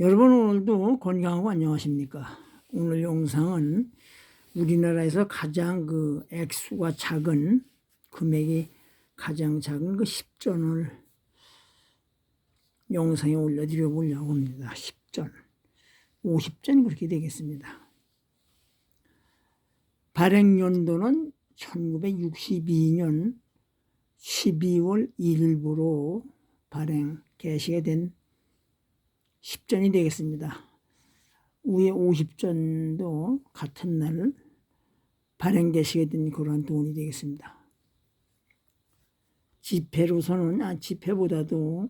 여러분 오늘도 건강하고 안녕하십니까? 오늘 영상은 우리나라에서 가장 액수가 작은 금액이 가장 작은 10전을 영상에 올려드려 보려고 합니다. 10전, 50전이 그렇게 되겠습니다. 발행 연도는 1962년 12월 1일부로 발행 개시가 된 10전이 되겠습니다. 위에 50전도 같은 날 발행 개시가 된 그러한 돈이 되겠습니다. 지폐로서는 지폐보다도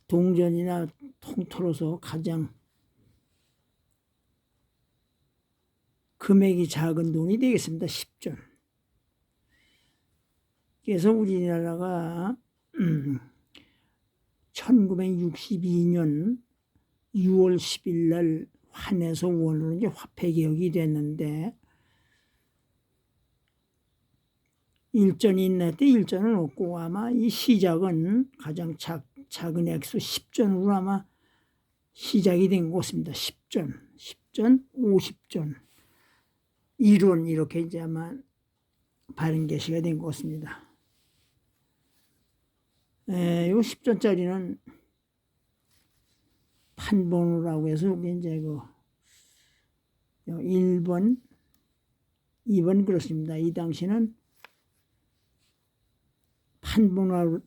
동전이나 통틀어서 가장 금액이 작은 돈이 되겠습니다. 10전. 그래서 우리나라가 1962년 6월 10일 날 환에서 원으로 이제 화폐 개혁이 됐는데 일전이 있나 때 일전은 없고 아마 이 시작은 가장 작은 액수 10전으로 아마 시작이 된 것 같습니다. 10전, 10전, 50전, 1원 이렇게 이제 아마 발행 개시가 된 것 같습니다. 요 10전짜리는 판번호라고 해서 여기 이제 1번, 2번 그렇습니다. 이 당시는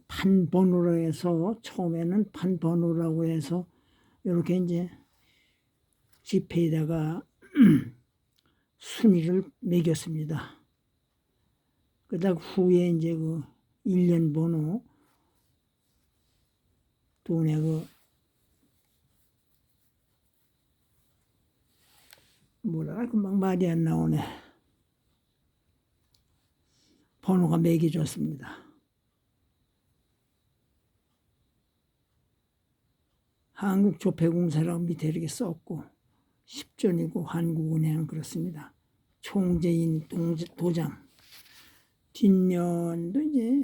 판번호로 해서 처음에는 판번호라고 해서 이렇게 이제 지폐에다가 순위를 매겼습니다. 그러다 후에 이제 1년 번호 돈의 뭐라 금방 말이 안 나오네. 번호가 매겨졌습니다. 한국조폐공사라고 밑에 이렇게 썼고 10전이고 한국은행은 그렇습니다. 총재인 도장 뒷면도 이제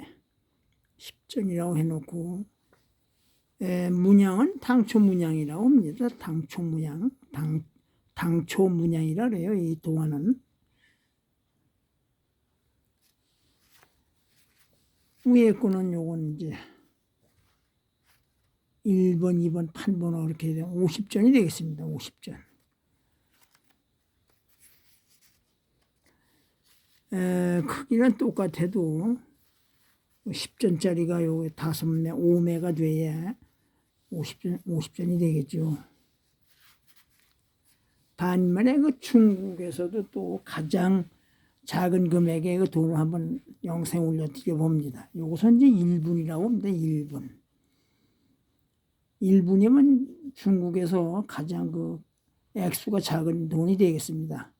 10전이라고 해놓고 문양은 당초 문양이라고 합니다. 당초 문양, 당초 문양이라 그래요. 이 도안은 위에 거는 요건 이제 1번, 2번 판번호 이렇게 되면 50전이 되겠습니다. 50전. 크기는 똑같아도 10전짜리가 요 5매, 5매가 돼야 50전이 되겠죠. 반면에 중국에서도 또 가장 작은 금액의 돈을 한번 영상에 올려드려 봅니다. 요것은 이제 1분이라고 합니다. 1분. 1분이면 중국에서 가장 액수가 작은 돈이 되겠습니다.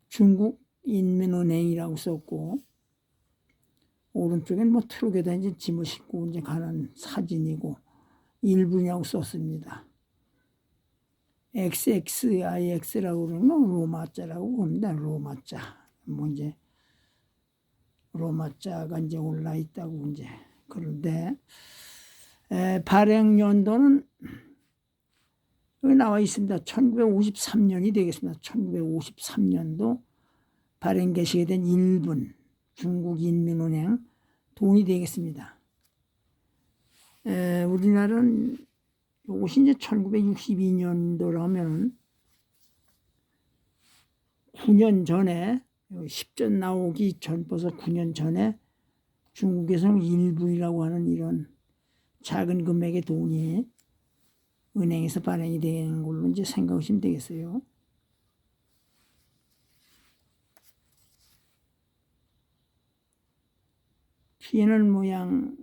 중국 인민은행이라고 썼고 오른쪽엔 트럭에다 이제 짐을 싣고 이제 가는 사진이고 1분이라고 썼습니다. XXIX라고 그러는 건 로마자라고 합니다. 로마자. 이제 로마자가 이제 올라 있다고 이제 그런데 발행 연도는 여기 나와 있습니다. 1953년이 되겠습니다. 1953년도 발행 개시가 된 1분 중국인민은행 돈이 되겠습니다. 우리나라는 이것이 이제 1962년도라면 9년 전에 10전 나오기 전 벌써 9년 전에 중국에서는 1분이라고 하는 이런 작은 금액의 돈이 은행에서 발행이 되는 걸로 이제 생각하시면 되겠어요. 피해는 모양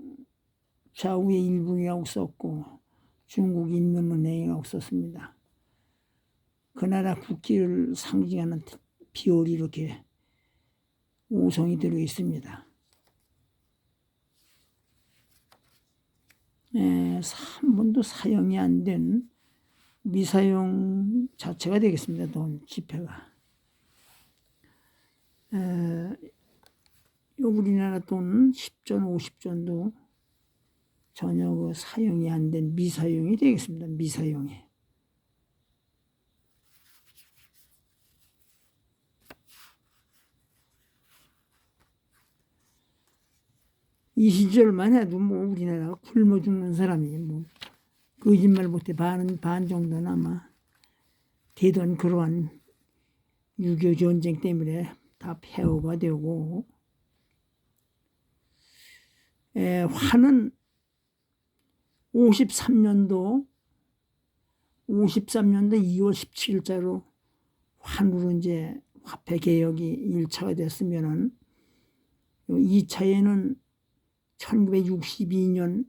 좌우에 1분이라고 썼고 중국 인민은행이라고 썼습니다. 그 나라 국기를 상징하는 비올이 이렇게 5성이 들어 있습니다. 한 번도 사용이 안 된 미사용 자체가 되겠습니다. 돈 지폐가. 우리나라 돈 10전, 50전도 전혀 사용이 안 된 미사용이 되겠습니다. 미사용이. 이 시절만 해도 뭐 우리나라가 굶어 죽는 사람이 뭐 거짓말 못해 반 정도는 아마 되던 그러한 6.25 전쟁 때문에 다 폐허가 되고, 환은 53년도 2월 17일자로 환으로 이제 화폐 개혁이 1차가 됐으면은 2차에는 1962년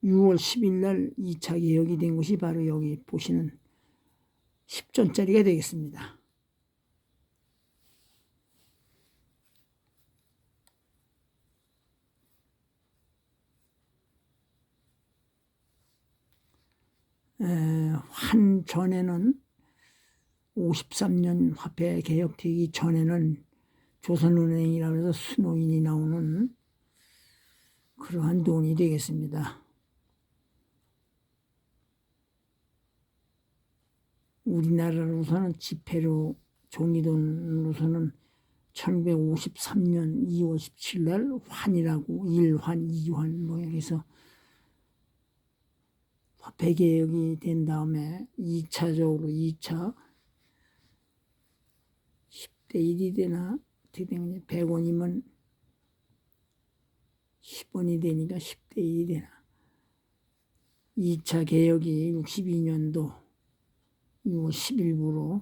6월 10일 날 2차 개혁이 된 것이 바로 여기 보시는 10전짜리가 되겠습니다. 환 전에는 53년 화폐 개혁되기 전에는 조선은행이라고 해서 수노인이 나오는 그러한 돈이 되겠습니다. 우리나라로서는 지폐로 종이돈으로서는 1953년 2월 17일 날 환이라고 1환, 2환 뭐 여기서 화폐 개혁이 된 다음에 2차적으로 2차 10대 1이 되나 어떻게 되느냐 100원이면 10원이 되니까 10대 1이 되나 2차 개혁이 62년도 6월 10일부로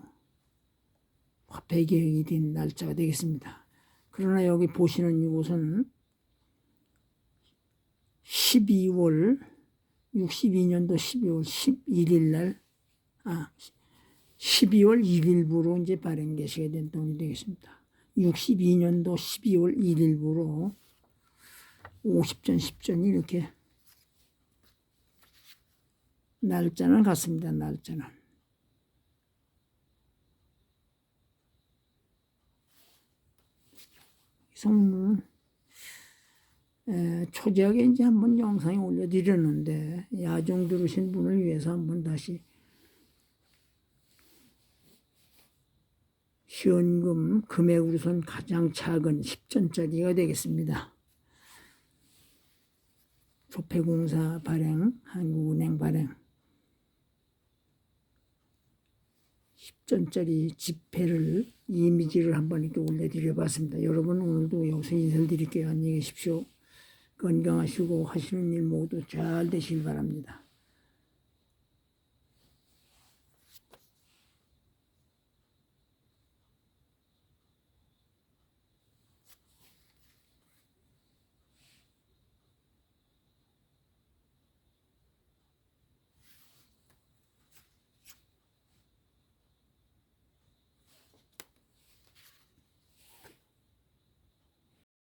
화폐 개혁이 된 날짜가 되겠습니다. 그러나 여기 보시는 이곳은 62년도 12월 11일 날 12월 1일부로 이제 발행 개시가 된 돈이 되겠습니다. 62년도 12월 1일부로 50전, 10전이 이렇게 날짜는 같습니다. 날짜는. 성문은 초지하게 이제 한번 영상에 올려드렸는데 야종 들으신 분을 위해서 한번 다시 현금 금액으로선 가장 작은 10전짜리가 되겠습니다. 조폐공사 발행, 한국은행 발행 10전짜리 지폐를 이미지를 한번 이렇게 올려드려 봤습니다. 여러분 오늘도 여기서 인사를 드릴게요. 안녕히 계십시오. 건강하시고 하시는 일 모두 잘 되시길 바랍니다.